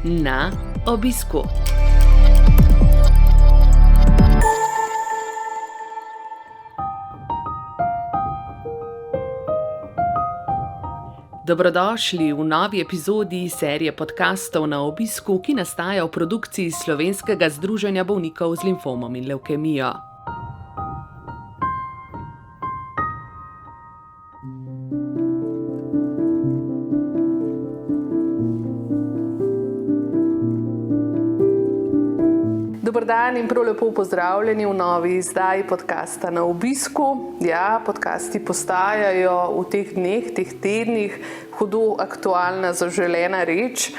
Na obisku. Dobrodošli v novi epizodi serije podkastov Na obisku, ki nastaja v produkciji Slovenskega združenja bolnikov z limfomom in levkemijo. Dober dan in prav lepo pozdravljeni v novi izdaji podcasta Na obisku. Ja, podcasti postajajo v teh dneh, teh tednih hudo aktualna zaželena reč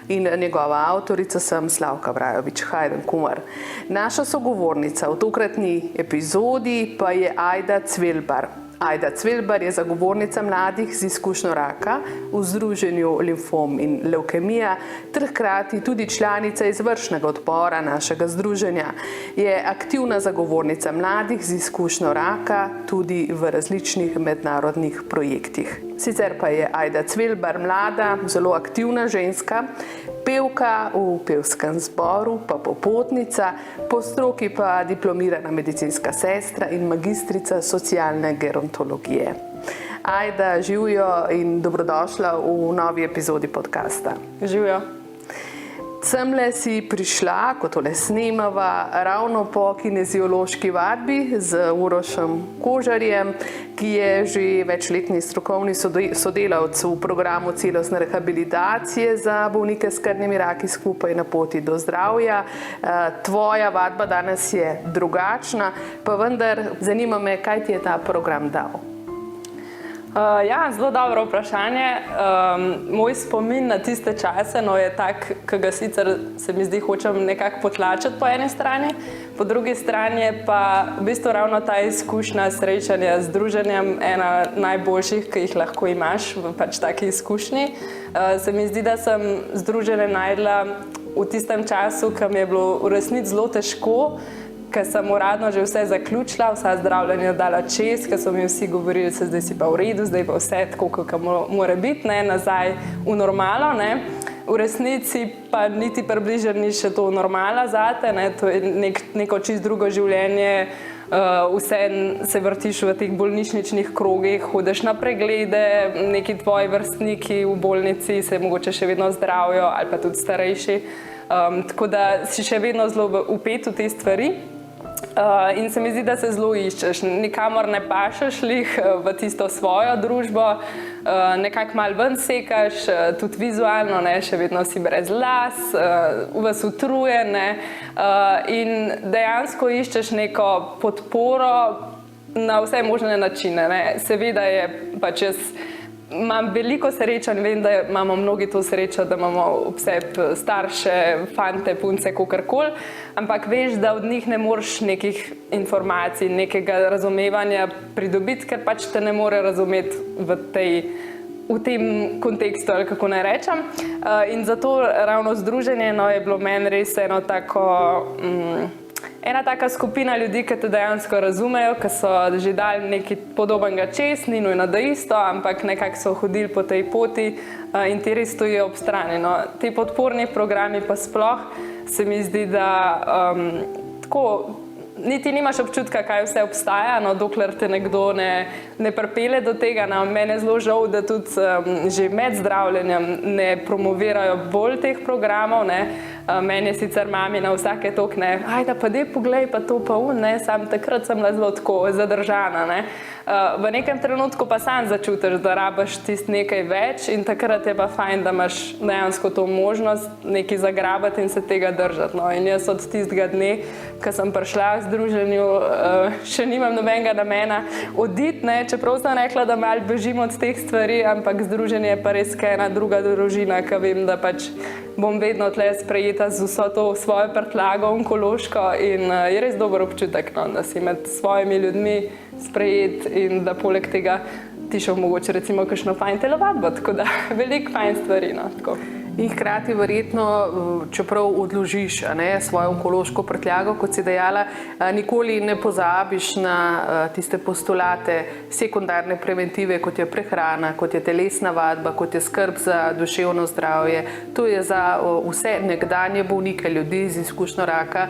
in njegova avtorica sem Slavka Vrajovič Hajdenkumar. Naša sogovornica v tokratni epizodi pa je Ajda Cvelbar. Ajda Cvelbar je zagovornica mladih z izkušnjo raka v Združenju limfom in levkemija ter hkrati tudi članica izvršnega odbora našega združenja. Je aktivna zagovornica mladih z izkušnjo raka tudi v različnih mednarodnih projektih. Sicer pa je Ajda Cvelbar mlada, zelo aktivna ženska, pevka v pevskem zboru, pa popotnica, po stroki pa diplomirana medicinska sestra in magistrica socialne gerontologije. Ajda, živjo in dobrodošla v novi epizodi podcasta. Živjo. Semle si prišla, ko tole snemava, ravno po kineziološki vadbi z Urošem Kožarjem, ki je že večletni strokovni sodelavec v programu celostne rehabilitacije za bolnike s krvnimi raki skupaj na poti do zdravja. Tvoja vadba danes je drugačna, pa vendar zanima me, kaj ti je ta program dal? Ja, zelo dobro vprašanje. Moj spomin na tiste čase je tak, ki ga sicer se mi zdi hočem nekako potlačiti po eni strani, po drugi strani je pa v bistvu ravno ta izkušnja srečanja z združenjem ena najboljših, ki jih lahko imaš v taki izkušnji. Se mi zdi, da sem združenje najdla v tistem času, ki mi je bilo v resnici zelo težko, ker sem uradno že vse zaključila, vsa zdravljenja dala čez, ker so mi vsi govorili, se zdaj si pa v redu, zdaj pa vse tako, kako mora biti, nazaj v normalo. V resnici pa niti približno ni še to normala zate, to je neko čisto drugo življenje, vse se vrtiš v teh bolnišničnih krogih, hodiš na preglede, neki tvoji vrstniki v bolnici se mogoče še vedno zdravijo ali pa tudi starejši, tako da si še vedno zelo vpet v te stvari. In se mi zdi, da se zelo iščeš, nikamor ne pašeš lih v tisto svojo družbo, nekako malo ven sekaš, tudi vizualno, še vedno si brez las, vas utrujen, in dejansko iščeš neko podporo na vse možne načine. Seveda je jaz imam veliko srečo in vem, da imamo mnogi to srečo, da imamo ob sebi starše, fante, punce, kakorkoli, ampak veš, da od njih ne moreš nekih informacij, nekega razumevanja pridobiti, ker te ne more razumeti v tem kontekstu, ali kako naj rečem. In zato ravno združenje je bilo meni res ena taka skupina ljudi, ki te dejansko razumejo, ki so že dali nekaj podobnega čez, ni nujno da isto, ampak nekako so hodili po tej poti in ti res stojijo ob strani. Ti podporni programi pa sploh se mi zdi, da tako niti nimaš občutka, kaj vse obstaja, dokler te nekdo ne pripelje do tega. Mene je zelo žal, da tudi že med zdravljenjem ne promovirajo bolj teh programov. Meni je sicer mami na vsake toliko, ajda pa dej poglej pa to pa sam takrat sem bila zelo tako zadržana. V nekem trenutku pa sam začutiš, da rabiš tisti nekaj več in takrat je pa fajn, da imaš dejansko to možnost nekaj zagrabati in se tega držati. In jaz od tistega dne, ko sem prišla v združenju, še nimam nobenega namena oditi, čeprav sem rekla, da malo bežim od teh stvari, ampak združenje je pa res ena druga družina, ki vem, da bom vedno tle sprejeta z vso to svojo prtljago onkološko in je res dober občutek, da si med svojimi ljudmi sprejet in da poleg tega ti še mogoče recimo kakšno fajn telovadbo, tako da veliko fajn stvari. in hkrati verjetno, čeprav odložiš svojo onkološko prtljago, kot si dejala, nikoli ne pozabiš na tiste postulate sekundarne preventive, kot je prehrana, kot je telesna vadba, kot je skrb za duševno zdravje. To je za vse nekdanje bolnike, ljudi z izkušnjo raka,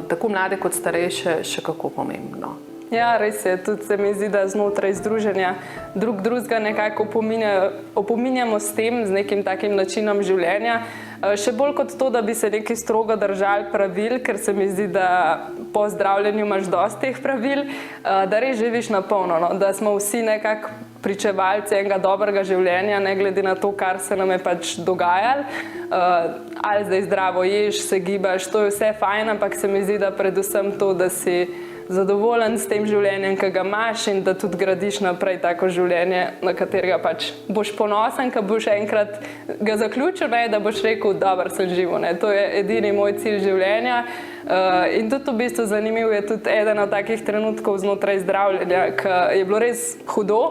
tako mlade kot starejše, še kako pomembno. Ja, res je. Tudi se mi zdi, da znotraj združenja drugega nekako opominjamo s tem, z nekim takim načinom življenja. Še bolj kot to, da bi se nekaj strogo držali pravil, ker se mi zdi, da po zdravljenju imaš dosti teh pravil, da res živiš na polno, no? Da smo vsi nekako pričevalci enega dobrega življenja, ne glede na to, kar se nam je pač dogajalo. Ali zdaj zdravo ješ, se gibaš, to je vse fajn, ampak se mi zdi, da predvsem to, da si zadovoljen s tem življenjem, ki ga imaš in da tudi gradiš naprej tako življenje, na katerega pač boš ponosen, ko boš enkrat ga zaključil, da boš rekel, dobro sem živel. To je edini moj cilj življenja. In tudi v bistvu zanimiv je tudi eden od takih trenutkov znotraj zdravljenja, ki je bilo res hudo.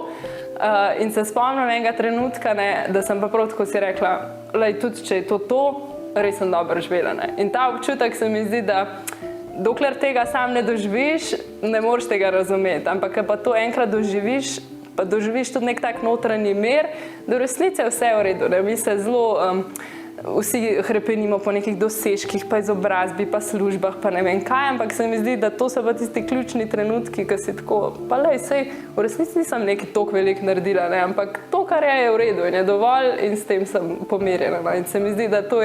In se spomnim enega trenutka, da sem pa prav tako si rekla, tudi če je to, res sem dobro živela. In ta občutek se mi zdi, da dokler tega sam ne doživiš, ne moreš tega razumeti, ampak pa to enkrat doživiš, pa doživiš tudi nek tak notranji mir, da v resnici je vse v redu. Mi se zelo vsi hrepenimo po nekih dosežkih, pa izobrazbi, pa službah, pa ne vem kaj, ampak se mi zdi, da to so pa tisti ključni trenutki, ki si tako, pa sej, v resnici nisem nekaj toliko veliko naredila, ampak to, kar je v redu in je dovolj in s tem sem pomirjena. In se mi zdi, da to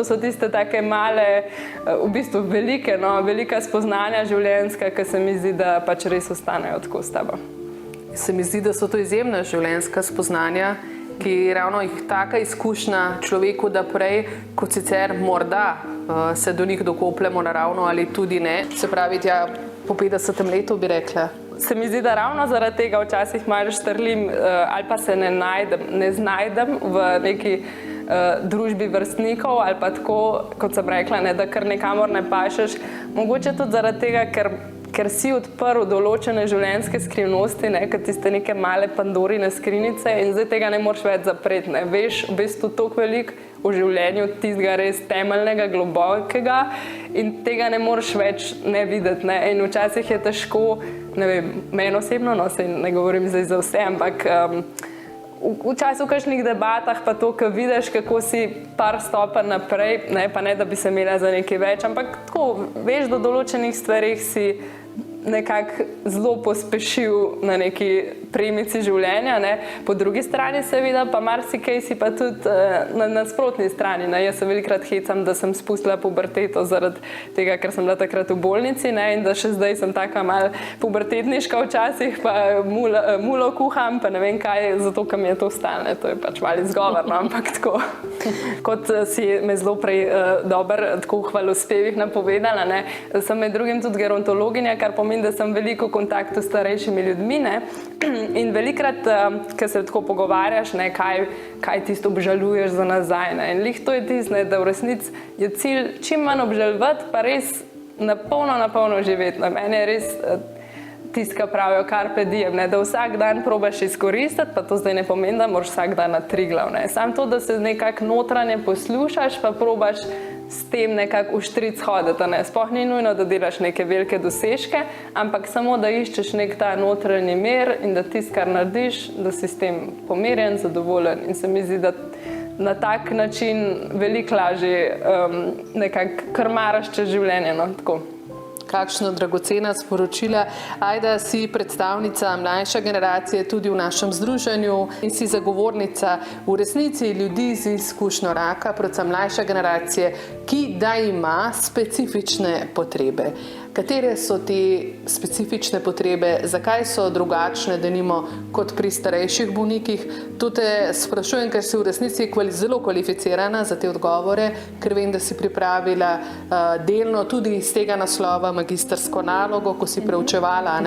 so tiste take male, v bistvu velika spoznanja življenjska, ki se mi zdi, da pač res ostanejo tako s tabo. Se mi zdi, da so to izjemna življenjska spoznanja, ki ravno jih taka izkušnja človeku da prej, kot sicer morda se do njih dokopljamo naravno ali tudi ne. Se pravi, po 50. letu bi rekla. Se mi zdi, da ravno zaradi tega včasih malo štrlim ali pa se ne znajdem v neki družbi vrstnikov ali pa tako, kot sem rekla, da kar nikamor ne pašeš. Mogoče tudi zaradi tega, ker si odprl določene življenjske skrivnosti, kot tiste neke male Pandorine skrinjice in zdaj tega ne moreš več zapreti. Veš v bistvu toliko veliko v življenju, tistega res temeljnega, globokega in tega ne moreš več ne videti. In včasih je težko, ne vem, meni osebno, ne govorim zdaj za vse, ampak včasih v kakšnih debatah pa to, ko vidiš, kako si par stopenj naprej, pa ne, da bi se imela za nekaj več, ampak tako, veš, da določenih stvarih si nekako zelo pospešil na neki premici življenja. Po drugi strani seveda pa marsikaj si pa tudi na nasprotni strani. Jaz se velikokrat hecam, da sem spustila puberteto zaradi tega, ker sem bila takrat v bolnici in da še zdaj sem taka malo pubertetniška včasih, pa mulo kuham, pa ne vem kaj, zato ker mi je to stalno. To je pač malo izgovorno, ampak tako. Kot si me zelo prej dobro tako v hvalospevih napovedala, sem med drugim tudi gerontologinja, kar pomeni, da sem veliko v kontaktu s starejšimi ljudmi. In velikrat, ko se tako pogovarjaš, kaj tisto obžaluješ za nazaj. In lih to je tisto, da v resnici je cilj čim manj obžalovati, pa res na polno živeti. Meni je res tisto, kar pravijo carpe diem, da vsak dan probaš izkoristiti, pa to zdaj ne pomeni, da moraš vsak dan na Triglav. Samo to, da se nekako notranje poslušaš, pa probaš s tem nekako uštric hoditi. Sploh ni nujno, da delaš neke velike dosežke, ampak samo, da iščeš nek ta notranji mir in da tisto, kar narediš, da si s tem pomirjen, zadovoljen. In se mi zdi, da na tak način veliko lažje nekako krmaraš čez življenje. Tako. Kakšno dragocena sporočila. Ajda, si predstavnica mlajše generacije tudi v našem združenju in si zagovornica v resnici ljudi z izkušnjo raka, predvsem mlajše generacije, ki da ima specifične potrebe. Katere so te specifične potrebe, zakaj so drugačne, denimo, kot pri starejših bolnikih? To te sprašujem, ker si v resnici zelo kvalificirana za te odgovore, ker vem, da si pripravila delno tudi iz tega naslova magistrsko nalogo, ko si preučevala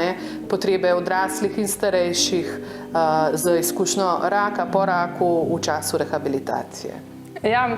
potrebe odraslih in starejših z izkušnjo raka, po raku v času rehabilitacije. Ja,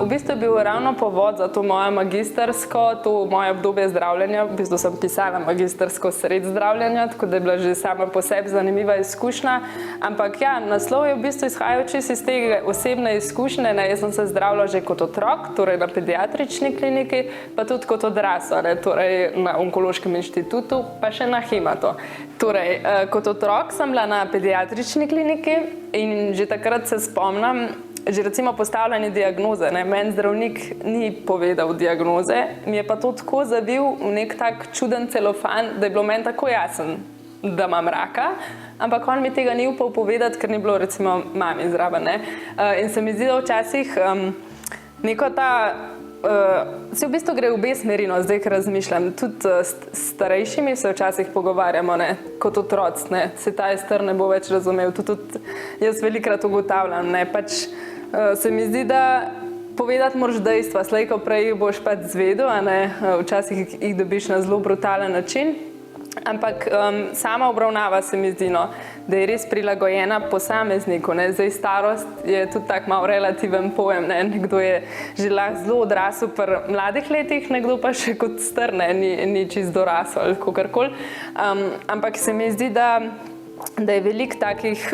v bistvu je bil ravno povod za to moje magistersko, to moje obdobje zdravljenja. V bistvu sem pisala magistersko sred zdravljenja, tako da je bila že sama po sebi zanimiva izkušnja. Ampak ja, naslov je v bistvu izhajajoči iz tega osebne izkušnje. Jaz sem se zdravila že kot otrok, torej na pediatrični kliniki, pa tudi kot odrasla, torej na Onkološkem inštitutu, pa še na Hematu. Torej, kot otrok sem bila na pediatrični kliniki in že takrat se spomnim, že recimo postavljanje diagnoze. Meni zdravnik ni povedal diagnoze, mi je pa to tako zavil v nek tak čuden celofan, da je bilo meni tako jasen, da imam raka, ampak on mi tega ni upal povedati, ker ni bilo recimo mami zraven. In se mi zdi, da včasih neko ta se v bistvu gre v obe smeri, zdaj, ko razmišljam. Tudi s starejšimi se včasih pogovarjamo, kot otroci, se ta star ne bo več razumel. Tudi jaz velikrat ugotavljam, pač se mi zdi, da povedati moraš dejstva, slej ko prej boš pač zvedel, včasih jih dobiš na zelo brutalen način. Ampak sama obravnava se mi zdi, da je res prilagojena posamezniku. Zdaj starost je tudi tak malo relativen pojem. Nekdo je že lahko zelo odrasel pri mladih letih, nekdo pa še kot star, ni čist dorasel ali kakorkoli. Ampak se mi zdi, da je veliko takih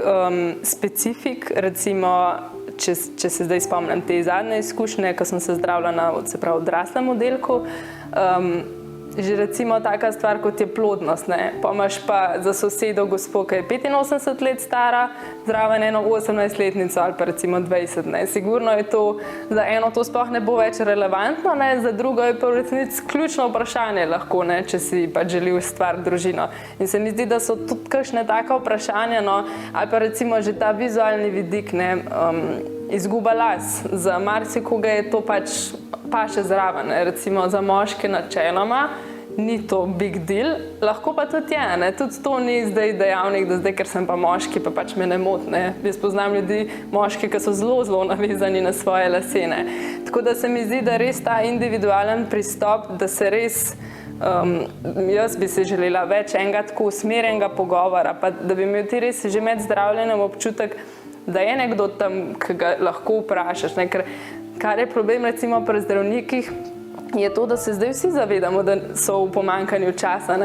specifik, recimo, če se zdaj spomnim te zadnje izkušnje, ko sem se zdravila na odraslem oddelku, že recimo taka stvar, kot je plodnost. Pa imaš pa za sosedo gospo, ki je 85 let stara, zraven eno 18-letnico ali pa recimo 20. Sigurno je to, za eno to sploh ne bo več relevantno, za drugo je pa v resnici ključno vprašanje lahko, če si pa želi ustvariti družino. In se mi zdi, da so tudi kakšne taka vprašanja, ali pa recimo že ta vizualni vidik, izguba las. Za marsikoga je to pač paše zraven. Recimo za moške načeloma ni to big deal, lahko pa tudi je. Tudi to ni zdaj dejavnik, da zdaj, ker sem pa moški, pa pač me ne moti. Jaz poznam ljudi, moški, ki so zelo navezani na svoje lase. Tako da se mi zdi, da res ta individualen pristop, da se res, jaz bi si želela več enega tako usmerjenega pogovora, pa da bi imel ti res že med zdravljenjem občutek, da je nekdo tam, ki ga lahko vprašaš. Ker kar je problem recimo pri zdravnikih, je to, da se zdaj vsi zavedamo, da so v pomanjkanju časa.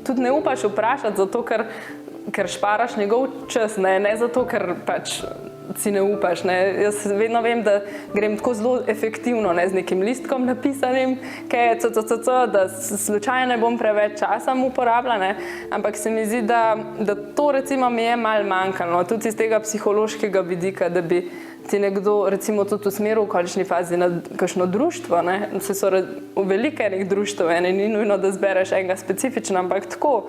Tudi ne upaš vprašati zato, ker šparaš njegov čas, ne zato, ker pač si ne upaš. Jaz vedno vem, da grem tako zelo efektivno, z nekim listkom napisanim, da slučajno ne bom preveč časa uporabila, ampak se mi zdi, da to recimo mi je malo manjkalo, tudi iz tega psihološkega vidika, da bi ti nekdo recimo tudi usmeril v končni fazi na kakšno društvo. Se so velike enih društv, ni nujno, da zbereš enega specifično, ampak tako,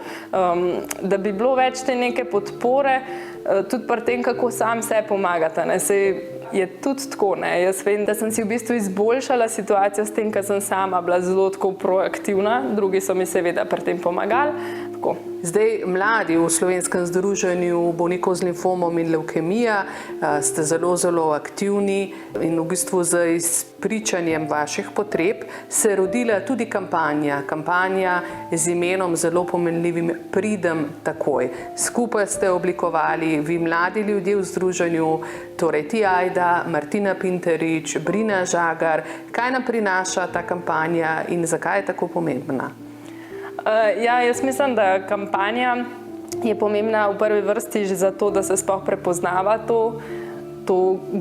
da bi bilo več te neke podpore, tudi pri tem, kako sam se pomagati. Sej je tudi tako. Jaz vem, da sem si v bistvu izboljšala situacijo s tem, ker sem sama bila zelo tako proaktivna, drugi so mi seveda pri tem pomagali. Tako. Zdaj, mladi v Slovenskem združenju bolnikov z limfomom in levkemija ste zelo aktivni in v bistvu z izpričanjem vaših potreb se je rodila tudi kampanja z imenom zelo pomenljivim Pridem takoj. Skupaj ste oblikovali vi mladi ljudje v združenju, torej ti Ajda, Martina Pinterič, Brina Žagar. Kaj nam prinaša ta kampanja in zakaj je tako pomembna? Jaz mislim, da kampanja je pomembna v prvi vrsti že zato, da se sploh prepoznava to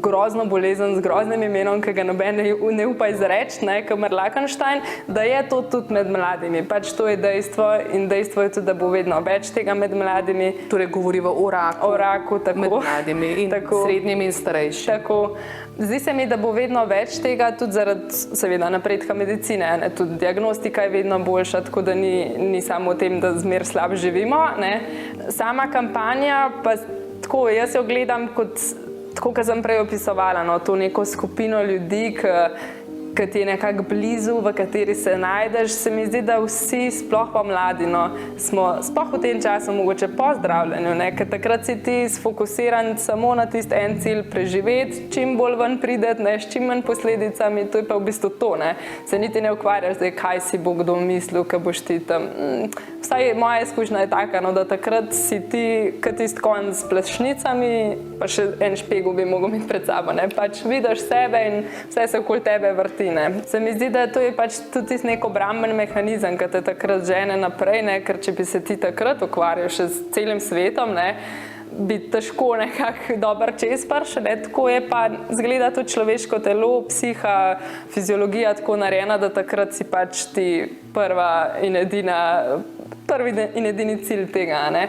grozno bolezen z groznim imenom, ki ga noben ne upa izreči, kot Lakenstein, da je to tudi med mladimi. Pač to je dejstvo in dejstvo je tudi, da bo vedno več tega med mladimi. Torej govoriva o raku tako, med mladimi in tako, srednjimi in starejšimi. Tako. Zdi se mi, da bo vedno več tega, tudi zaradi seveda napredka medicine. Tudi diagnostika je vedno boljša, tako da ni samo o tem, da zmer slab živimo. Sama kampanja pa tako, jaz jo gledam kot tako, kot sem prej opisovala, to neko skupino ljudi, ki ti je nekako blizu, v kateri se najdeš. Se mi zdi, da vsi, sploh pa mladi, no, smo sploh v tem času mogoče po zdravljenju, ne, ker takrat si ti sfokusiran samo na tisti en cilj preživeti, čim bolj ven prideti, ne, s čim manj posledicami, to je pa v bistvu to, ne. Se niti ne ukvarjaš zdaj, kaj si bo kdo mislil, ko boš ti tam. Vsaj moja izkušnja je taka, no, da takrat si ti, kot tisti konj s plašnicami, pa še en špegel bi mogel imeti pred sabo, ne. Pač vidiš sebe in vse se okoli tebe vrti, ne. Se mi zdi, da to je pač tudi tisti nek obramben mehanizem, ki te takrat žene naprej, ne, ker če bi se ti takrat ukvarjal še s celim svetom, ne, bi težko nekako dober čez prišel, ne, tako je pa zgleda tudi človeško telo, psiha, fiziologija tako narejena, da takrat si pač ti prvi in edini cilj tega, ne.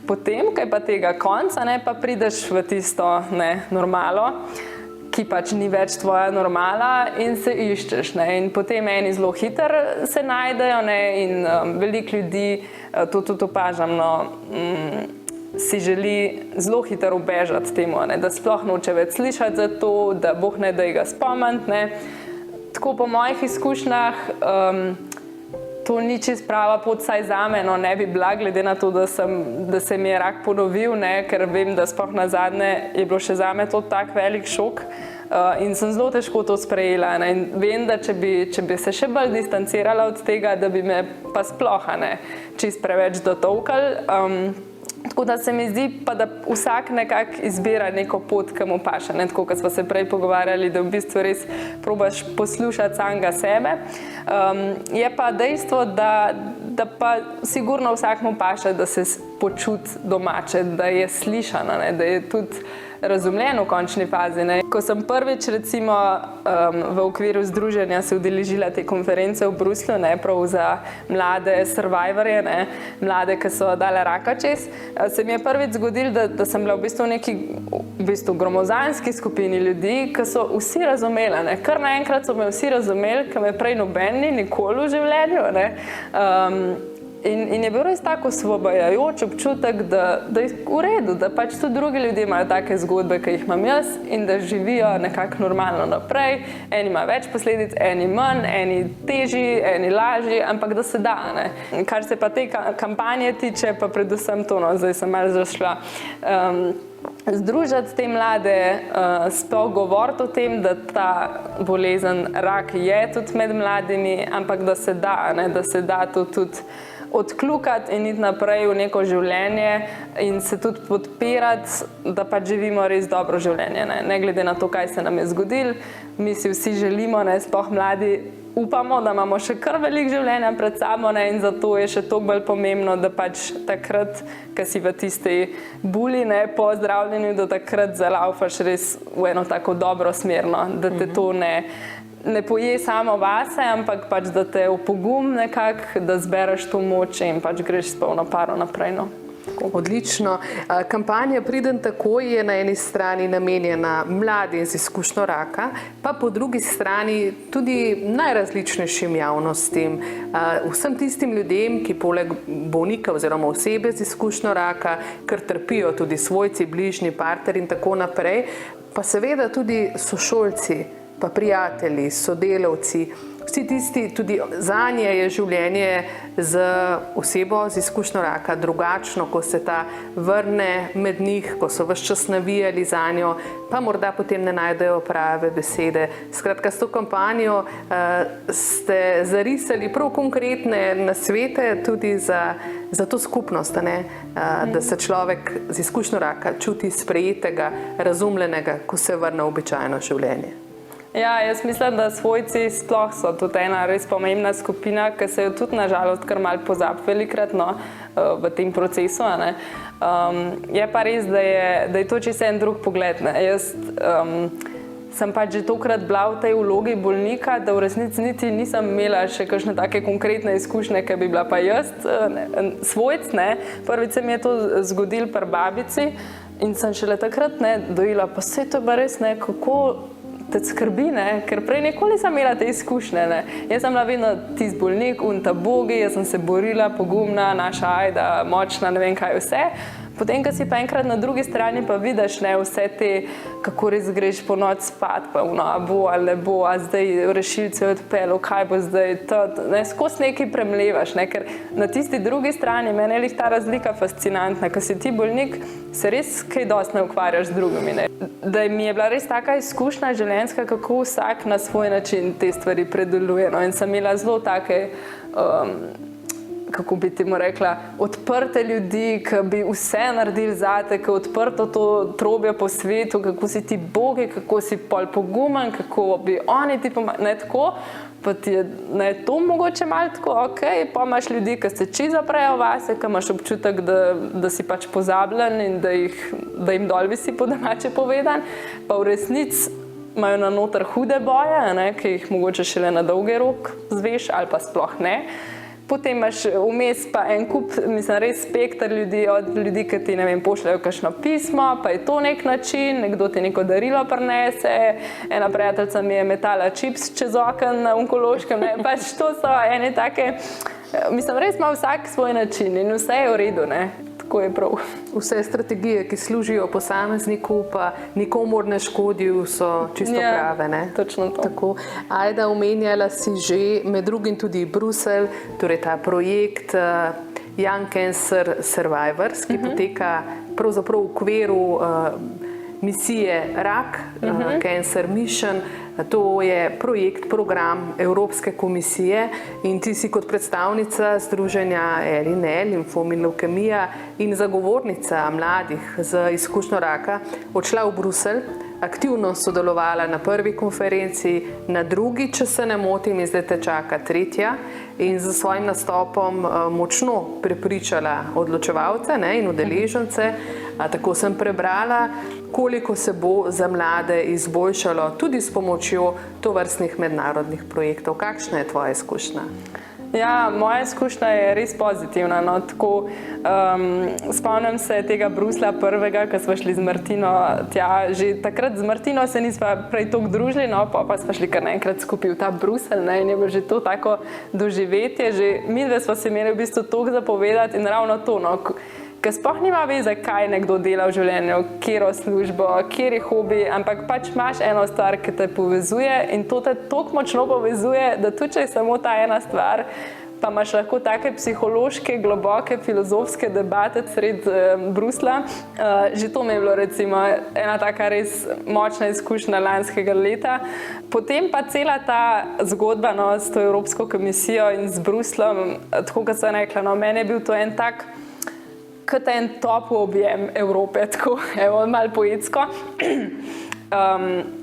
Potem, kaj pa tega konca, ne, pa prideš v tisto, ne, normalo, ki pač ni več tvoja normala in se iščeš, ne, in potem eni zelo hitro se najdejo, ne, in veliko ljudi, to tudi opažam, no, si želi zelo hitro ubežati temu, ne, da sploh noče več slišati za to, da boh ne da ga spomniti, ne. Tako po mojih izkušnjah to ni čisto prava pot, saj zame, no, ne bi bila, glede na to, da se mi je rak ponovil, ne, ker vem, da sploh nazadnje je bilo še zame to tak velik šok in sem zelo težko to sprejela, ne, in vem, da če bi se še bolj distancirala od tega, da bi me pa sploh, ne, čisto preveč dotovkali. Tako da se mi zdi pa, da vsak nekako izbira neko pot, ki mu paše, ne, tako kot smo se prej pogovarjali, da v bistvu res probaš poslušati samega sebe. Je pa dejstvo, da pa sigurno vsakmu paše, da se počuti domače, da je slišana, ne, da je tudi razumljen v končni fazi, ne. Ko sem prvič recimo v okviru združenja se udeležila te konference v Bruslju, ne, prav za mlade survivorje, ne, mlade, ki so dale raka čez, se mi je prvič zgodilo, da sem bila v bistvu v neki gromozanski skupini ljudi, ki so vsi razumeli, ne. Kar naenkrat so me vsi razumeli, ki me prej noben ni nikoli v življenju, ne. In je bil res tako osvobajajoč občutek, da je v redu, da pač tudi drugi ljudje imajo take zgodbe, ki jih imam jaz in da živijo nekako normalno naprej. Eni imajo več posledic, eni manj, eni težji, eni lažji, ampak da se da, ne. Kar se pa te kampanje tiče, pa predvsem to, no, zdaj sem malo zašla. Združiti te mlade, sploh govoriti o tem, da ta bolezen, rak je tudi med mladimi, ampak da se da, ne, da se da to tudi odkljukati in iti naprej v neko življenje in se tudi podpirati, da pač živimo res dobro življenje, ne glede na to, kaj se nam je zgodilo. Mi si vsi želimo, ne, sploh mladi upamo, da imamo še kar veliko življenja pred sabo, ne, in zato je še toliko bolj pomembno, da pač takrat, ko si v tisti buli, ne, po zdravljenju, da takrat zalaufaš res v eno tako dobro smer, no, da te to ne poje samo vase, ampak pač da te opogum nekako, da zbereš to moč in pač greš s polno paro naprej, no. Odlično. Kampanja Pridem takoj je na eni strani namenjena mladim z izkušnjo raka, pa po drugi strani tudi najrazličnejšim javnostim, vsem tistim ljudem, ki poleg bolnika oziroma osebe z izkušnjo raka, ker trpijo tudi svojci, bližnji, partner in tako naprej, pa seveda tudi sošolci, pa prijatelji, sodelavci, vsi tisti, tudi zanje je življenje z osebo z izkušnjo raka drugačno, ko se ta vrne med njih, ko so ves čas navijali zanjo, pa morda potem ne najdejo prave besede. Skratka, s to kampanjo ste zarisali prav konkretne nasvete tudi za to skupnost, ne? Da se človek z izkušnjo raka čuti sprejetega, razumljenega, ko se vrne v običajno življenje. Ja, jaz mislim, da svojci sploh so tudi ena res pomembna skupina, ki se jo tudi nažalost kar malo pozabi velikrat, no, v tem procesu, ne. Je pa res, da je to čisto en drug pogled, ne. Jaz sem pač že tokrat bila v tej vlogi bolnika, da v resnici niti nisem imela še kakšne take konkretne izkušnje, ki bi bila pa jaz svojc, ne. Prvič se mi je to zgodilo pri babici in sem šele takrat, ne, dojela, pa saj to je pa res, ne, kako te skrbi, ne, ker prej nikoli sem imela te izkušnje, ne. Jaz sem bila vedno tisti bolnik, ta bogi, jaz sem se borila, pogumna, naša Ajda, močna, ne vem kaj vse. Potem, ko si pa enkrat na drugi strani, pa vidiš vse te, kako res greš po noč spat, pa a bo ali ne bo, a zdaj rešilce odpelo, kaj bo zdaj, skozi nekaj premlevaš, ker na tisti drugi strani meni je ta razlika fascinantna, ker si ti bolnik, se res kaj dosti ne ukvarjaš z drugimi. Da mi je bila res taka izkušnja življenjska, kako vsak na svoj način te stvari predeluje. In sem imela zelo take, kako bi ti mu rekla, odprte ljudi, ki bi vse naredili zate, ki odprto to trobijo po svetu, kako si ti bogi, kako si pol pogumen, kako bi oni ti pomagali, ne tako. Pa ti je to mogoče malo tako, ok, pa imaš ljudi, ki se čisto zaprejo vase, ki imaš občutek, da si pač pozabljen in da jim dol visi po domače povedan, pa v resnici imajo na noter hude boje, ki jih mogoče šele na dolgi rok zveš ali pa sploh ne. Potem imaš vmes pa en kup, mislim, res spektar ljudi, od ljudi, ki ti, pošljajo kakšno pismo, pa je to nek način, nekdo ti neko darilo prinese, ena prijateljica mi je metala čips čez oken na onkološkem, pač to so ene take, mislim, res ima vsak svoj način in vse je v redu, tako je prav. Vse strategije, ki služijo posamezniku, pa nikomur ne škodijo, so čisto prave. Točno to. Tako. Ajda, omenjala si že med drugim tudi Bruselj, torej ta projekt Young Cancer Survivors, ki poteka pravzaprav v okviru misije RAK, Cancer Mission. To je projekt, program Evropske komisije in ti si kot predstavnica združenja LNL, Limfom in levkemija in zagovornica mladih z izkušnjo raka odšla v Bruselj, aktivno sodelovala na prvi konferenci, na drugi, če se ne motim, in zdaj te čaka tretja, in z svojim nastopom močno prepričala odločevalce in udeležence. Tako sem prebrala, koliko se bo za mlade izboljšalo tudi s pomočjo tovrstnih mednarodnih projektov. Kakšna je tvoja izkušnja? Ja, moja izkušnja je res pozitivna. Spomnim se tega Bruslja prvega, ko smo šli z Martino tja. Že takrat z Martino se nisva prej toliko družili, pa smo šli kar naenkrat skupaj v ta Bruselj in je bilo že to tako doživetje. Že midve smo se imeli v bistvu toliko zapovedati in ravno to, ker sploh nima veze, kaj nekdo dela v življenju, katero službo, kateri hobi, ampak pač imaš eno stvar, ki te povezuje in to te toliko močno povezuje, da tudi če je samo ta ena stvar, pa imaš lahko take psihološke, globoke, filozofske debate sred Bruslja. Že to mi je bilo recimo ena taka res močna izkušnja lanskega leta. Potem pa cela ta zgodba s to Evropsko komisijo in z Brusljem, tako kot sem rekla, meni je bil to en tak kot en topel objem Evrope, tako malo poetsko.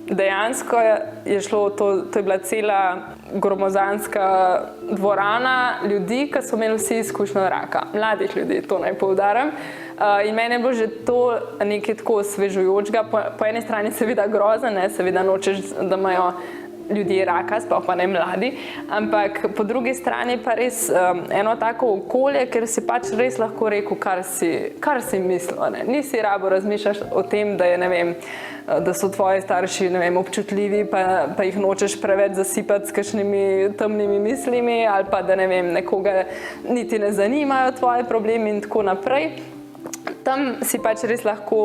Dejansko je šlo, to je bila cela gromozanska dvorana ljudi, ki so imeli vsi izkušnjo raka, mladih ljudi, to naj poudarim. In meni je bilo že to nekaj tako osvežujočega, po eni strani seveda grozen, seveda nočeš, da imajo ljudje raka, sploh pa ne mladi, ampak po drugi strani pa res eno tako okolje, ker si pač res lahko rekel, kar si mislil. Nisi rabo razmišljaš o tem, da je, da so tvoji starši, občutljivi, pa jih nočeš preveč zasipati s kakšnimi temnimi mislimi ali pa da, nekoga niti ne zanimajo tvoje problemi in tako naprej. Tam si pač res lahko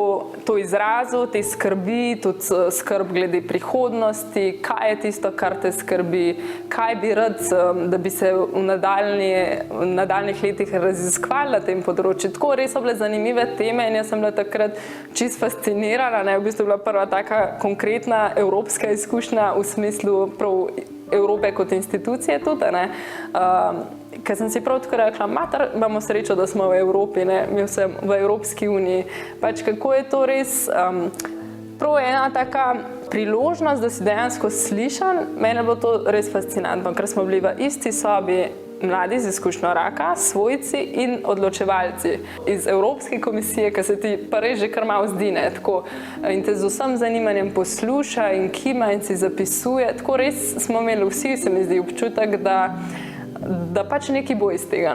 to izrazil, te skrbi, tudi skrb glede prihodnosti, kaj je tisto, kar te skrbi, kaj bi rad, da bi se v nadaljnih letih raziskvali na tem področju. Tako res so bile zanimive teme in jaz sem bila takrat čisto fascinirana. V bistvu je bila prva taka konkretna evropska izkušnja v smislu prav Evrope kot institucije tudi. Ker sem si prav tako rekla, mater, imamo srečo, da smo v Evropi, mi vsem v Evropski uniji. Pač kako je to res prav ena taka priložnost, da si dejansko slišan. Mene je bilo to res fascinantno, ker smo bili v isti sobi mladi z izkušnjo raka, svojci in odločevalci iz Evropske komisije, ki se ti pa res že kar malo zdi, tako. In te z vsem zanimanjem posluša in kima in si zapisuje. Tako res smo imeli vsi, se mi zdi, občutek, da pač nekaj bo iz tega.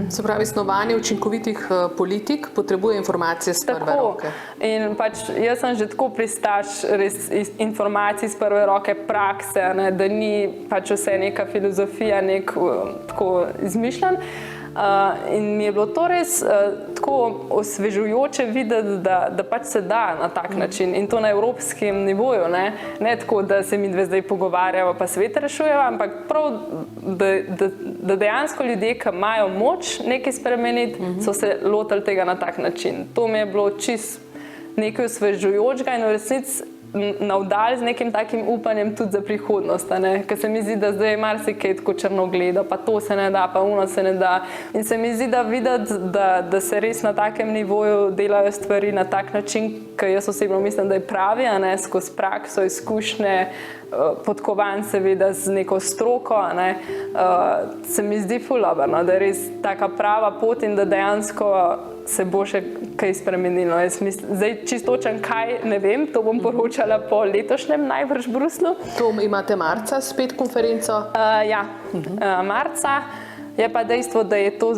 Se pravi, snovanje učinkovitih politik potrebuje informacije z prve roke. In pač jaz sem že tako pristaš res informacij z prve roke, prakse, da ni pač vse neka filozofija, nek tako izmišljen. In mi je bilo to res tako osvežujoče videti, da pač se da na tak način in to na evropskem nivoju. Ne tako, da se mi dve zdaj pogovarjamo pa svet rešujemo, ampak prav, da dejansko ljudje, ki imajo moč nekaj spremeniti, so se lotili tega na tak način. To mi je bilo čist nekaj osvežujočega in v resnici navdali z nekim takim upanjem tudi za prihodnost, ker se mi zdi, da zdaj marsikaj tako črno gleda, pa to se ne da, pa ono se ne da. In se mi zdi, da videti, da se res na takem nivoju delajo stvari na tak način, ki jaz osebno mislim, da je pravi, skozi prakso, izkušnje, podkovan seveda z neko stroko, se mi zdi ful dobro, da je res taka prava pot in da dejansko se bo še kaj spremenilo. Zdaj čistočen kaj, ne vem, to bom poročala po letošnjem najbrž Bruslu. To imate marca spet konferenco? Ja, marca. Je pa dejstvo, da je to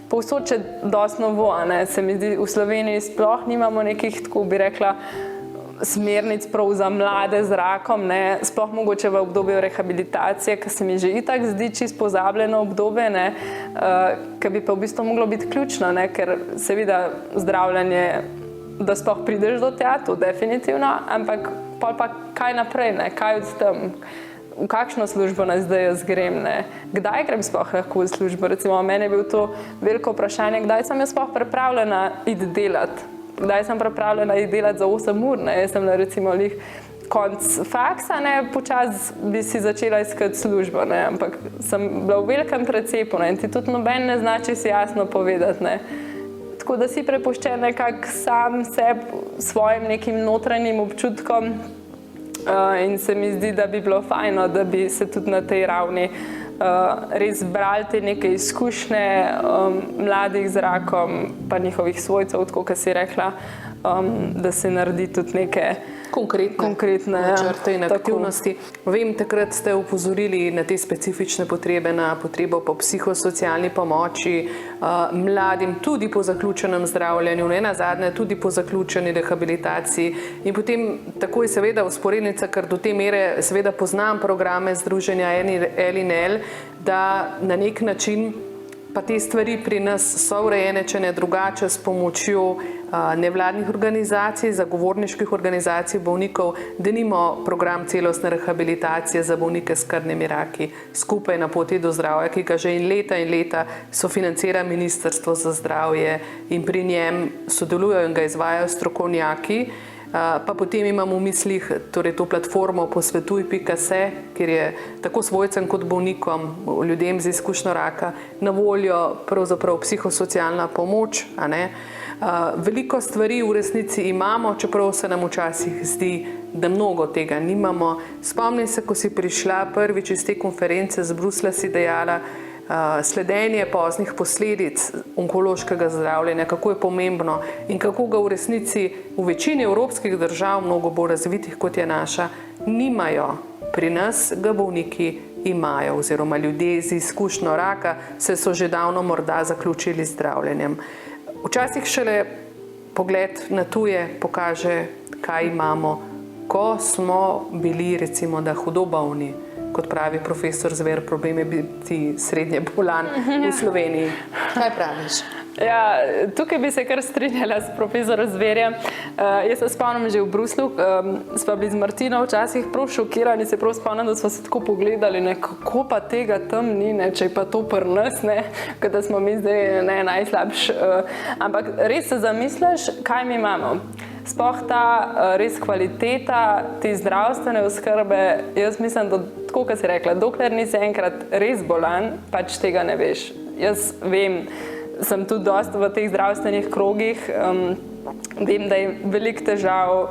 povsod še dosti novo, se mi zdi, v Sloveniji sploh nimamo nekih, tako bi rekla, smernic prav za mlade z rakom, sploh mogoče v obdobju rehabilitacije, ki se mi že itak zdi čisto pozabljeno obdobje, ki bi pa v bistvu moglo biti ključno, ker seveda zdravljenje, da sploh prideš do tja, to definitivno, ampak pol pa kaj naprej, kaj od tam, v kakšno službo naj zdaj jaz grem, kdaj grem sploh lahko v službo, recimo meni je bil to veliko vprašanje, kdaj sem jaz sploh pripravljena iti delati. Kdaj sem pripravljena delati za 8 ur, jaz sem recimo konc faksa, počas bi si začela iskati službo, ampak sem bila v velikem precepu in ti tudi noben ne zna čisto jasno povedati. Tako da si prepuščen nekako sam sebi, svojim nekim notranjim občutkom in se mi zdi, da bi bilo fajno, da bi se tudi na tej ravni res brali te neke izkušnje mladih z rakom, pa njihovih svojcev, tako kot si rekla, da se naredi tudi neke konkretne načrte in aktivnosti. Vem, takrat ste upozorili na te specifične potrebe, na potrebo po psihosocialni pomoči mladim, tudi po zaključenem zdravljenju, ne nazadnje tudi po zaključeni rehabilitaciji. In potem takoj seveda vzporednica, ker do te mere seveda poznam programe Združenja LNL, da na nek način pa te stvari pri nas so urejene, če ne drugače, s pomočjo nevladnih organizacij, zagovorniških organizacij bolnikov, denimo program celostne rehabilitacije za bolnike s krvnimi raki, skupaj na poti do zdravja, ki ga že in leta sofinancira Ministrstvo za zdravje in pri njem sodelujejo in ga izvajajo strokovnjaki. Pa potem imamo v mislih torej to platformo posvetuj.se, kjer je tako svojcem kot bolnikom, ljudem z izkušnjo raka na voljo pravzaprav psihosocialna pomoč. Veliko stvari v resnici imamo, čeprav se nam včasih zdi, da mnogo tega nimamo. Spomnim se, ko si prišla prvič iz te konference z Brusla, si dejala, sledenje poznih posledic onkološkega zdravljenja, kako je pomembno in kako ga v resnici v večini evropskih držav, mnogo bolj razvitih kot je naša, nimajo. Pri nas ga bolniki imajo oziroma ljudje z izkušnjo raka so že davno morda zaključili z zdravljenjem. Včasih šele pogled na tuje pokaže, kaj imamo, ko smo bili recimo da hudo bolni. Kot pravi profesor Zver, problem je biti srednje bolan v Sloveniji. Kaj praviš? Ja, tukaj bi se kar strinjala s profesorom Zverjem. Jaz se spomnim že v Bruslu, sva bili z Martino včasih prav šokirani, se prav spomnim, da sva se tako pogledali, kako pa tega tam ni, če pa to pri nas, kot da smo mi zdaj najslabši. Ampak res se zamisliš, kaj mi imamo. Sploh ta res kvaliteta te zdravstvene oskrbe, jaz mislim, da tako, kot si rekla, dokler nisi enkrat res bolan, pač tega ne veš. Jaz vem, sem tudi dosti v teh zdravstvenih krogih, vem, da je veliko težav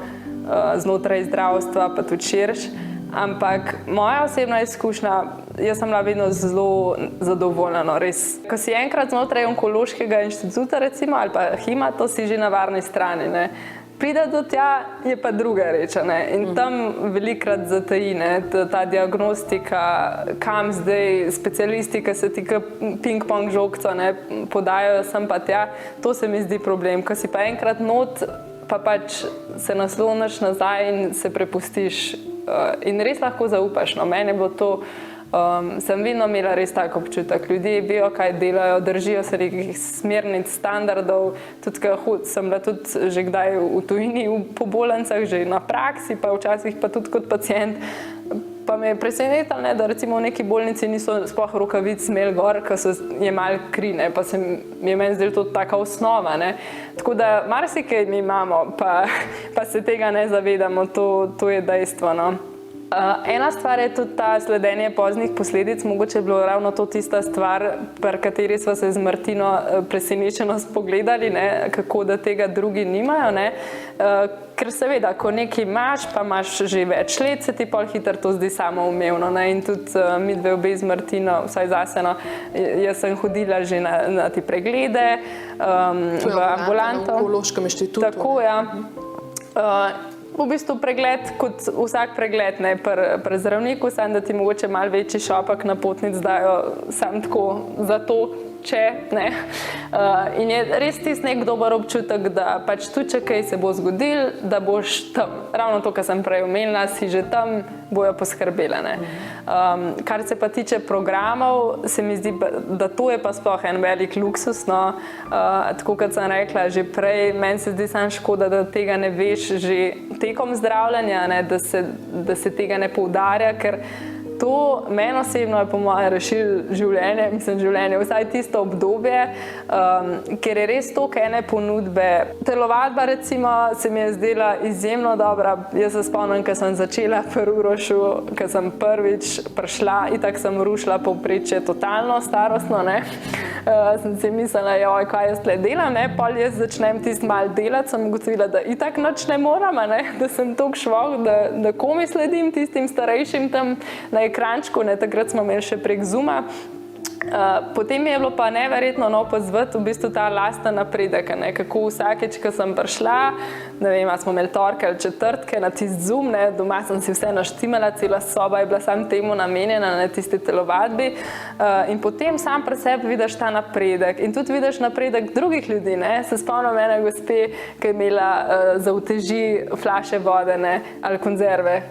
znotraj zdravstva, pa tudi širš, ampak moja osebna izkušnja, jaz sem bila vedno zelo zadovoljna, res. Ko si enkrat znotraj onkološkega inštituta recimo, ali pa HIMA, to si že na varni strani, Pride do tja, je pa druga reč, in tam velikrat zataji, ta diagnostika, kam zdaj specialisti, ki se ti ping-pong žogca podajajo sem pa tja, to se mi zdi problem. Ko si pa enkrat not, pa pač se nasloniš nazaj in se prepustiš in res lahko zaupaš. Meni je bilo to sem vedno imela res tak občutek. Ljudje vejo, kaj delajo, držijo se nekih smernic, standardov. Tudi, sem bila tudi že kdaj v tujini po bolnicah, že na praksi, pa včasih pa tudi kot pacient. Pa me je presenetilo, da recimo v neki bolnici niso sploh rokavic imeli gor, ker so jemali kri, pa se je meni zdelo to taka osnova. Tako da marsikaj mi imamo, pa se tega ne zavedamo, to je dejstvo. Ena stvar je tudi ta sledenje poznih posledic, mogoče je bilo ravno to tista stvar, pri kateri sva se z Martino presenečeno spogledali, kako da tega drugi nimajo. Ker seveda, ko nekaj imaš, pa imaš že več let, se ti pol hitro to zdi samoumevno. In tudi mi dve obe z Martino, vsaj zase, jaz sem hodila že na ti preglede v ambulanto. Na Onkološkem inštitutu. Tako, ja. V bistvu pregled kot vsak pregled, pri zdravniku, samo da ti mogoče malo večji šopek napotnic dajo samo tako za to, če ne. In je res tisti nek dober občutek, da pač tudi če kaj se bo zgodil, da boš tam. Ravno to, kar sem prej omenila, si že tam, bojo poskrbele. Kar se pa tiče programov, se mi zdi, da to je pa sploh en velik luksus. Tako kot sem rekla že prej, meni se zdi samo škoda, da tega ne veš že tekom zdravljenja, da se tega ne poudarja, ker to meni osebno je po mojem rešilo življenje, vsaj tisto obdobje, ker je res toliko ene ponudbe. Telovadba recimo se mi je zdela izjemno dobra. Jaz se spomnim, ko sem začela pri Urošu, ko sem prvič prišla, itak sem rušila povprečje totalno starostno, sem si mislila, joj, kaj jaz tle delam, pol jaz začnem tisti malo delati, sem ugotovila, da itak nič ne moram, da sem toliko švoh, da komi sledim tistim starejšim tam na ekrančku, takrat smo imeli še prek Zooma. Potem mi je bilo pa neverjetno opazovati v bistvu ta lasten napredek, kako vsakeč, ko sem prišla, ne vem, smo imeli torke ali četrtke na tisti Zoom, doma sem si vse naštimala, cela soba je bila samo temu namenjena, na tisti telovadbi, in potem sam pri sebi vidiš ta napredek in tudi vidiš napredek drugih ljudi. Se spomnim ene gospe, ki je imela za uteži flaše vode ali konzerve.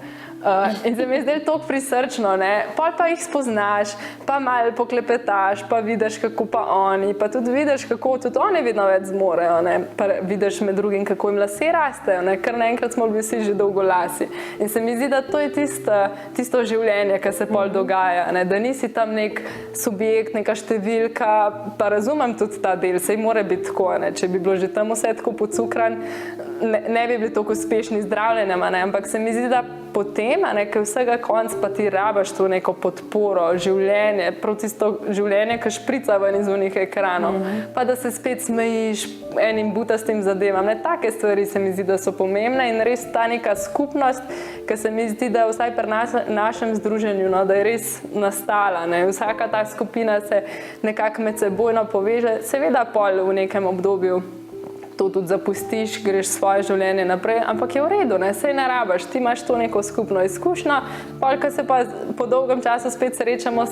In se mi je zdelo toliko prisrčno, pol pa jih spoznaš, pa malo poklepetaš, pa vidiš, kako pa oni, pa tudi vidiš, kako tudi oni vedno več zmorejo, pa vidiš med drugim, kako jim lase rastejo, ker naenkrat smo bili vsi že dolgolasi. In se mi zdi, da to je tisto življenje, ki se pol dogaja, da nisi tam nek subjekt, neka številka, pa razumem tudi ta del, sej mora biti tako, če bi bilo že tam vse tako pocukran, ne bi bili tako uspešni zdravljenjem, ampak se mi zdi, da potem, ker vsega konc pa ti rabaš to neko podporo, življenje, prav tisto življenje, ki šprica ven iz onih ekranov, pa da se spet smejiš enim butastim zadevam. Take stvari se mi zdi, da so pomembne in res ta neka skupnost, ki se mi zdi, da vsaj pri našem združenju, da je res nastala. Vsaka ta skupina se nekako med sebojno poveže, seveda pol v nekem obdobju to tudi zapustiš, greš svoje življenje naprej, ampak je v redu, sej ne rabaš, ti imaš to neko skupno izkušnjo, pol, ko se pa po dolgem času spet srečamo,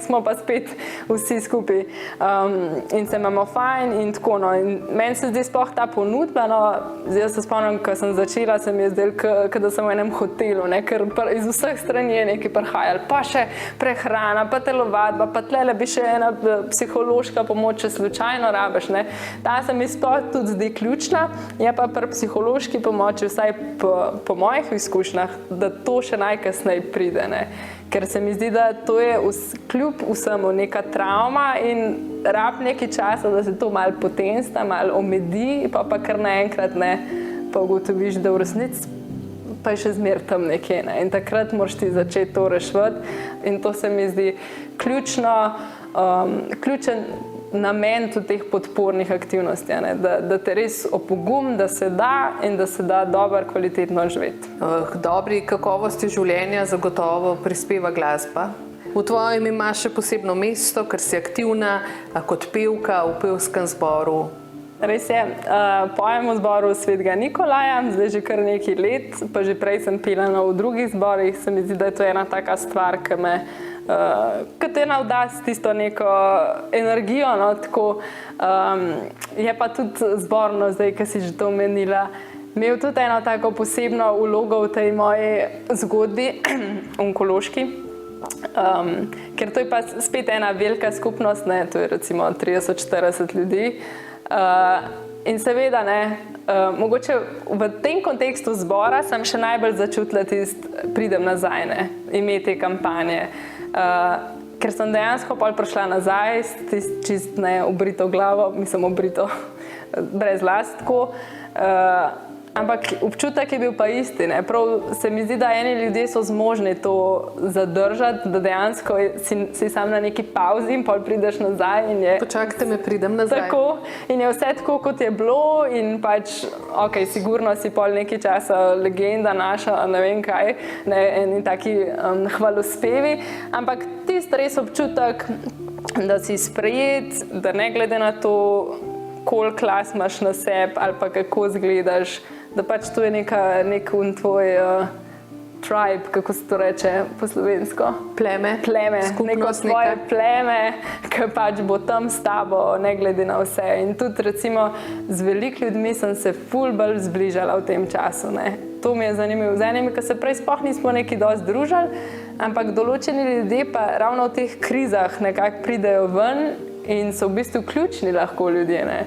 smo pa spet vsi skupaj in se imamo fajn in tako. In meni se zdi sploh ta ponudba, jaz se spomnim, ko sem začela, se mi je zdelo, da sem v enem hotelu, ker iz vseh strani je nekaj prihajalo, pa še prehrana, pa telovadba, pa tlele bi še ena psihološka pomoč, če slučajno rabiš. Ta se mi sploh tudi zdi ključna, je pa pri psihološki pomoči, vsaj po mojih izkušnjah, da to še najkasneje pride. Ker se mi zdi, da to je kljub vsemu neka travma in rab nekaj časa, da se to malo potensta, malo omedi, pa kar naenkrat pa ugotoviš, da v resnici pa je še zmer tam nekje. In takrat moraš ti začeti to reševati in to se mi zdi ključen namen tudi teh podpornih aktivnosti, da te res opogum, da se da in da se da dobro, kvalitetno živeti. K dobri kakovosti življenja zagotovo prispeva glasba. V tvojem imaš še posebno mesto, ker si aktivna kot pevka v pevskem zboru. Res je, pojem v zboru Svetega Nikolaja, zdaj že kar nekaj let, pa že prej sem pela v drugih zborih, se mi zdi, da je to ena taka stvar, ki me te navda s tisto neko energijo, tako. Je pa tudi zborno, zdaj, ki si že to omenila, imel tudi eno tako posebno vlogo v tej moji zgodbi, onkološki. Ker to je pa spet ena velika skupnost, ne, to je recimo 30-40 ljudi. In seveda, ne, mogoče v tem kontekstu zbora sem še najbolj začutila pridem nazaj, ne, ime te kampanje. Ker sem dejansko pol prišla nazaj s čist ne obrito glavo, mislim obrito, brez las tako. Ampak občutek je bil pa isti. Ne? Prav se mi zdi, da eni ljudje so zmožni to zadržati, da dejansko si sam na neki pauzi in pol prideš nazaj. In je, počakajte me, pridem nazaj. Tako, in je vse tako, kot je bilo in pač, ok, sigurno si pol nekaj časa legenda naša, ne vem kaj, ne, eni taki hvalospevi, ampak tisti res občutek, da si sprejet, da ne glede na to, koliko klas imaš na sebi ali pa kako izgledaš, da pač to je nek tvoj tribe, kako se to reče po slovensko? Pleme, neko svoje pleme, ki pač bo tam s tabo, ne glede na vse. In tudi recimo z veliko ljudmi sem se ful bolj zbližala v tem času. Ne. To mi je zanimivo. Z enimi, ki se prej sploh nismo neki dosti družili, ampak določeni ljudje pa ravno v teh krizah nekako pridejo ven in so v bistvu ključni lahko ljudje. Ne.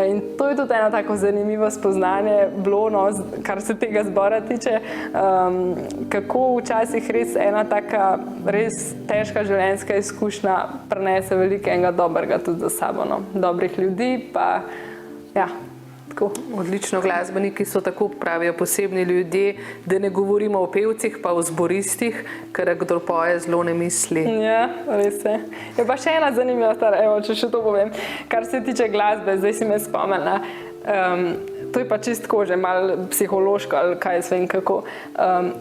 In to je tudi eno tako zanimivo spoznanje bilo, no, kar se tega zbora tiče, kako včasih res ena taka res težka življenjska izkušnja prinese veliko enega dobrega tudi za sabo. No. Dobrih ljudi pa ja. Odlično, glasbeniki so tako, pravijo, posebni ljudje, da ne govorimo o pevcih pa o zboristih, ker kdo poje zelo ne misli. Ja, res je. Je pa še ena zanimiva stvar, evo, če še to povem, kar se tiče glasbe, zdaj si me spomnila. To je pa čistko že malo psihološko ali kaj s vem kako.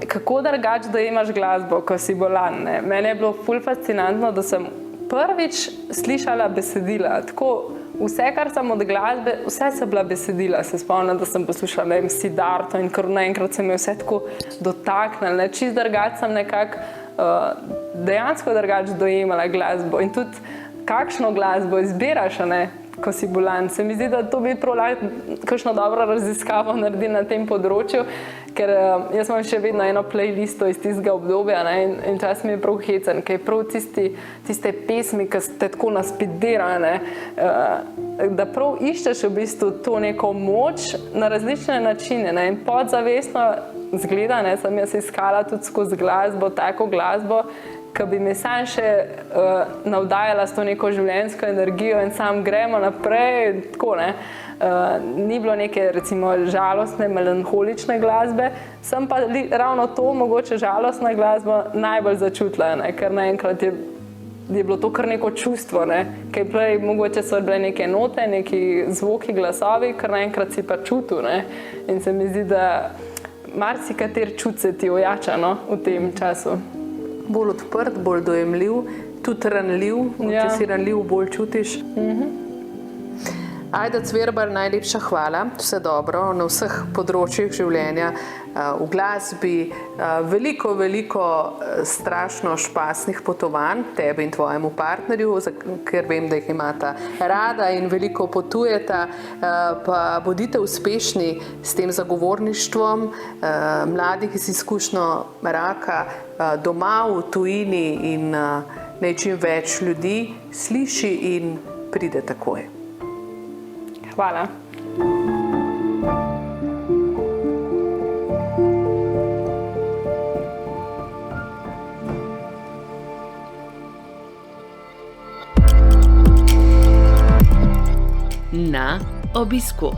Kako drugače da imaš glasbo, ko si bolan, ne? Mene je bilo ful fascinantno, da sem prvič slišala besedila, tako vse, kar sem od glasbe, vse so bila besedila. Se spomnim, da sem poslušala, ne vem, Siddharto in kar naenkrat se mi je vse tako dotaknilo. Čist drugače sem nekako dejansko drugače dojemala glasbo in tudi kakšno glasbo izbiraš, ne, ko si bolan. Se mi zdi, da to bi prav lahko kakšno dobro raziskavo naredili na tem področju, ker jaz imam še vedno eno playlisto iz tistega obdobja, ne, in čas mi je prav hecen, ker je prav tiste pesmi, ki ste tako naspidirane, da prav iščeš v bistvu to neko moč na različne načine, ne, in podzavestno zgleda, ne, sem jaz iskala tudi skozi glasbo, tako glasbo, ki bi me sam še navdajala s to neko življenjsko energijo in sam gremo naprej, tako ne. Ni bilo neke recimo žalostne, melanholične glasbe, sem pa ravno to, mogoče žalostna glasba, najbolj začutila, ne, ker naenkrat je bilo to kar neko čustvo, ne, ker prej mogoče so bile neke note, neki zvoki, glasovi, ker naenkrat si pa čutil, ne, in se mi zdi, da marsikater čut se ti ojača, no, v tem času. Bolj odprt, bolj dojemljiv, tudi ranljiv, če si ranljiv, bolj čutiš. Ajda Cverbar, najlepša hvala, vse dobro na vseh področjih življenja, v glasbi, veliko strašno špasnih potovanj, tebi in tvojemu partnerju, ker vem, da jih imata rada in veliko potujeta, pa bodite uspešni s tem zagovorništvom mladih z izkušnjo raka doma, v tujini in naj čim več ljudi sliši in pride takoj. Hvala. Na obisku.